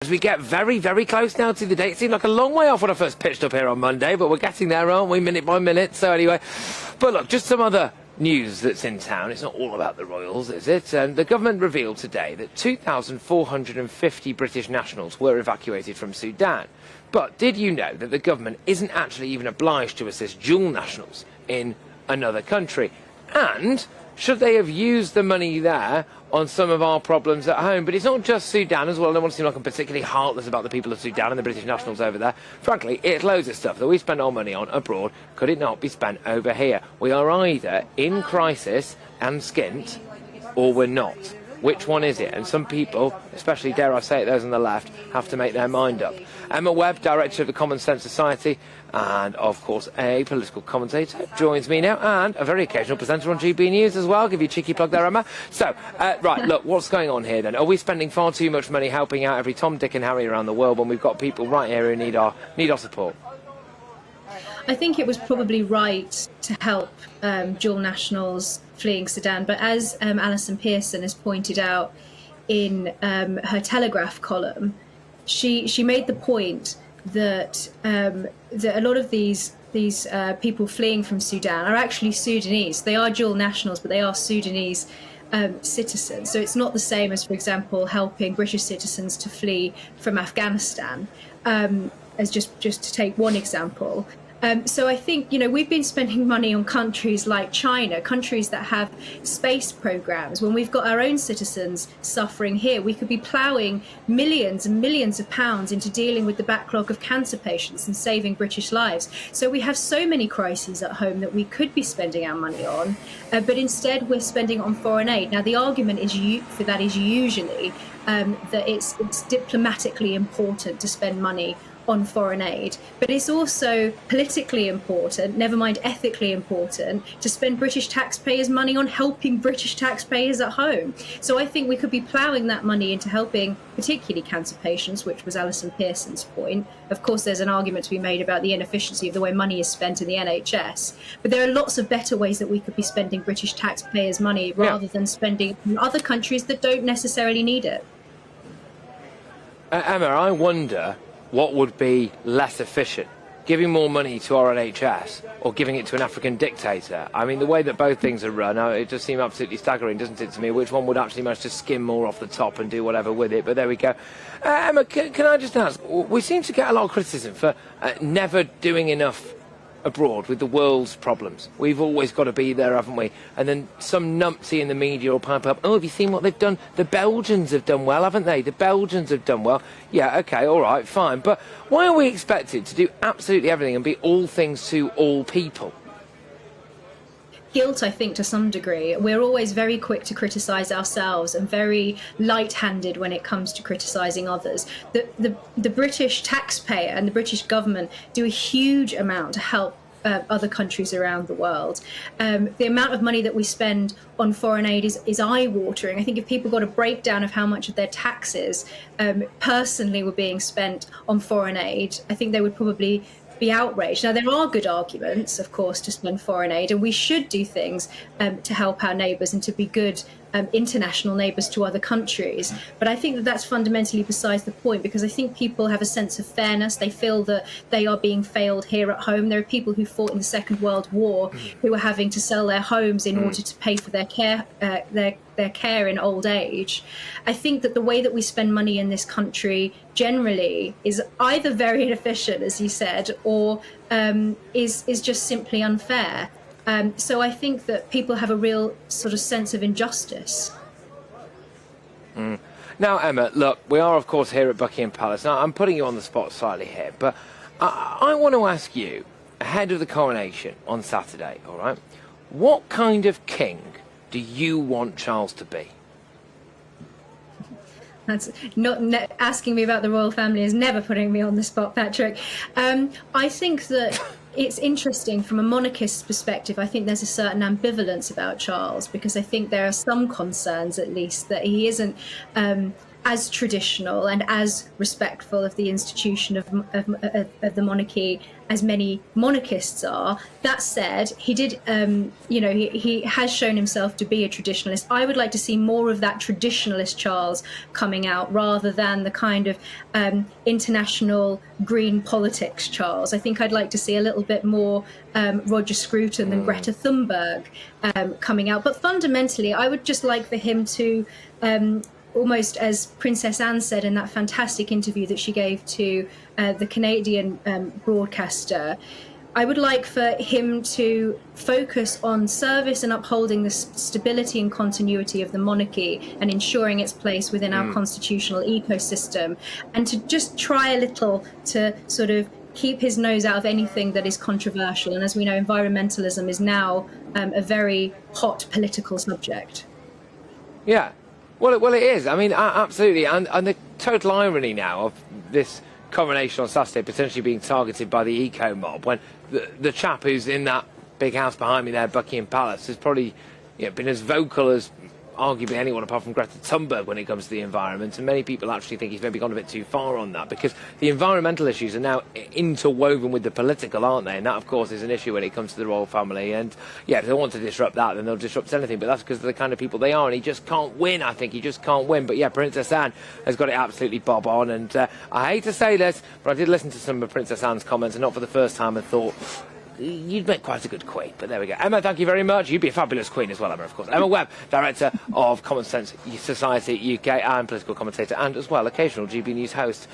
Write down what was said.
As we get very, very close now to the date. It seemed like a long way off when I first pitched up here on Monday, but we're getting there, aren't we, minute by minute? So anyway, but look, just some other news that's in town. It's not all about the royals, is it? And the government revealed today that 2,450 British nationals were evacuated from Sudan. But did you know that the government isn't actually even obliged to assist dual nationals in another country? And should they have used the money there on some of our problems at home? But it's not just Sudan as well. I don't want to seem like I'm particularly heartless about the people of Sudan and the British nationals over there. Frankly, it's loads of stuff that we spend our money on abroad. Could it not be spent over here? We are either in crisis and skint, or we're not. Which one is it? And some people, especially, dare I say it, those on the left, have to make their mind up. Emma Webb, director of the Common Sense Society, and of course a political commentator, joins me now, and a very occasional presenter on GB News as well. I'll give you a cheeky plug there, Emma. So, right, look, what's going on here then? Are we spending far too much money helping out every Tom, Dick and Harry around the world when we've got people right here who need our support? I think it was probably right to help dual nationals fleeing Sudan, but as Alison Pearson has pointed out in her Telegraph column, she made the point that that a lot of these people fleeing from Sudan are actually Sudanese. They are dual nationals, but they are Sudanese citizens. So it's not the same as, for example, helping British citizens to flee from Afghanistan, as just to take one example. So I think, we've been spending money on countries like China, countries that have space programs. When we've got our own citizens suffering here, we could be ploughing millions and millions of pounds into dealing with the backlog of cancer patients and saving British lives. So we have so many crises at home that we could be spending our money on, but instead we're spending on foreign aid. Now, the argument for that is usually that it's diplomatically important to spend money on foreign aid, but it's also politically important, never mind ethically important, to spend British taxpayers' money on helping British taxpayers at home. So I think we could be ploughing that money into helping particularly cancer patients, which was Alison Pearson's point. Of course, there's an argument to be made about the inefficiency of the way money is spent in the NHS, but there are lots of better ways that we could be spending British taxpayers' money rather than spending in other countries that don't necessarily need it. Emma, I wonder what would be less efficient, giving more money to our NHS or giving it to an African dictator? I mean, the way that both things are run, it does seem absolutely staggering, doesn't it, to me, which one would actually manage to skim more off the top and do whatever with it. But there we go. Emma, can I just ask, we seem to get a lot of criticism for never doing enough abroad with the world's problems. We've always got to be there, haven't we? And then some numpty in the media will pipe up, oh, have you seen what they've done? The Belgians have done well, haven't they? The Belgians have done well. Yeah, OK, all right, fine. But why are we expected to do absolutely everything and be all things to all people? Guilt, I think, to some degree. We're always very quick to criticise ourselves and very light-handed when it comes to criticising others. The British taxpayer and the British government do a huge amount to help other countries around the world. The amount of money that we spend on foreign aid is eye-watering. I think if people got a breakdown of how much of their taxes personally were being spent on foreign aid, I think they would probably be outraged. Now, there are good arguments, of course, to spend foreign aid, and we should do things to help our neighbours and to be good international neighbours to other countries. But I think that that's fundamentally besides the point, because I think people have a sense of fairness. They feel that they are being failed here at home. There are people who fought in the Second World War who are having to sell their homes in order to pay for their care in old age. I think that the way that we spend money in this country generally is either very inefficient, as you said, or is just simply unfair. So I think that people have a real sort of sense of injustice. Now, Emma, look, we are, of course, here at Buckingham Palace. Now, I'm putting you on the spot slightly here, but I want to ask you, ahead of the coronation on Saturday, all right, what kind of king do you want Charles to be? That's not asking me about the royal family is never putting me on the spot, Patrick. I think that it's interesting from a monarchist's perspective. I think there's a certain ambivalence about Charles, because I think there are some concerns, at least, that he isn't as traditional and as respectful of the institution of the monarchy as many monarchists are. That said, he did, he has shown himself to be a traditionalist. I would like to see more of that traditionalist Charles coming out rather than the kind of international green politics Charles. I think I'd like to see a little bit more Roger Scruton than Greta Thunberg coming out. But fundamentally, I would just like for him to almost, as Princess Anne said in that fantastic interview that she gave to the Canadian broadcaster, I would like for him to focus on service and upholding the stability and continuity of the monarchy and ensuring its place within our constitutional ecosystem, and to just try a little to sort of keep his nose out of anything that is controversial. And as we know, environmentalism is now a very hot political subject. Yeah. Well, it is. I mean, absolutely. And the total irony now of this coronation on Saturday potentially being targeted by the eco mob, when the chap who's in that big house behind me there, Buckingham Palace, has probably been as vocal as arguably anyone apart from Greta Thunberg when it comes to the environment, and many people actually think he's maybe gone a bit too far on that, because the environmental issues are now interwoven with the political, aren't they? And that, of course, is an issue when it comes to the royal family. And yeah, if they want to disrupt that, then they'll disrupt anything, but that's because of the kind of people they are, and he just can't win. I think he just can't win. But yeah, Princess Anne has got it absolutely bob on, and I hate to say this, but I did listen to some of Princess Anne's comments, and not for the first time, and thought, you'd make quite a good queen. But there we go. Emma, thank you very much. You'd be a fabulous queen as well, Emma, of course. Emma Webb, Director of Common Sense Society UK and political commentator, and as well occasional GB News host.